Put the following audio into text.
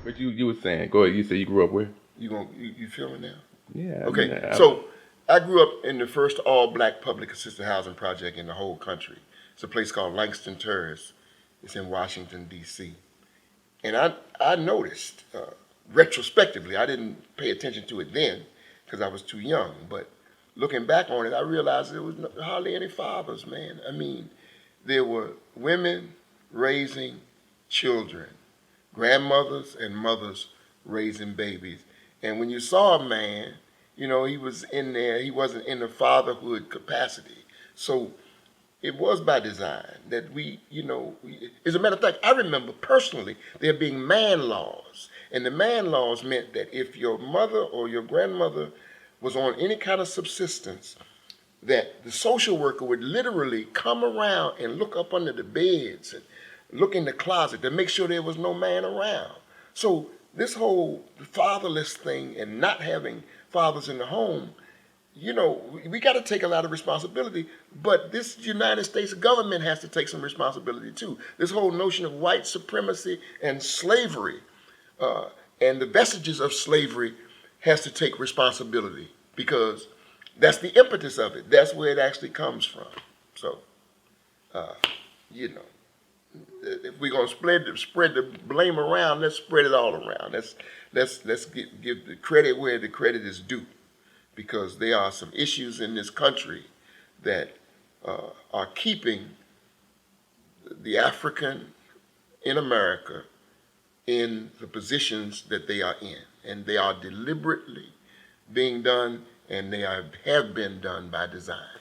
But you were saying, go ahead. You said you grew up where? You feel me now? Yeah. Okay. I mean, So I grew up in the first all-black public assisted housing project in the whole country. It's a place called Langston Terrace. It's in Washington D.C. And I noticed retrospectively, I didn't pay attention to it then because I was too young. But looking back on it, I realized there was hardly any fathers, man. I mean, there were women raising children, grandmothers and mothers raising babies. And when you saw a man, you know, he was in there, he wasn't in the fatherhood capacity. So it was by design that we, you know, as a matter of fact, I remember personally there being man laws. And the man laws meant that if your mother or your grandmother was on any kind of subsistence, that the social worker would literally come around and look up under the beds and look in the closet to make sure there was no man around. So this whole fatherless thing and not having fathers in the home, you know, we got to take a lot of responsibility, but this United States government has to take some responsibility too. This whole notion of white supremacy and slavery and the vestiges of slavery has to take responsibility because that's the impetus of it. That's where it actually comes from. So, you know, if we're gonna spread the blame around, let's spread it all around. Let's give the credit where the credit is due, because there are some issues in this country that are keeping the African in America in the positions that they are in, and they are deliberately being done, and they have been done by design.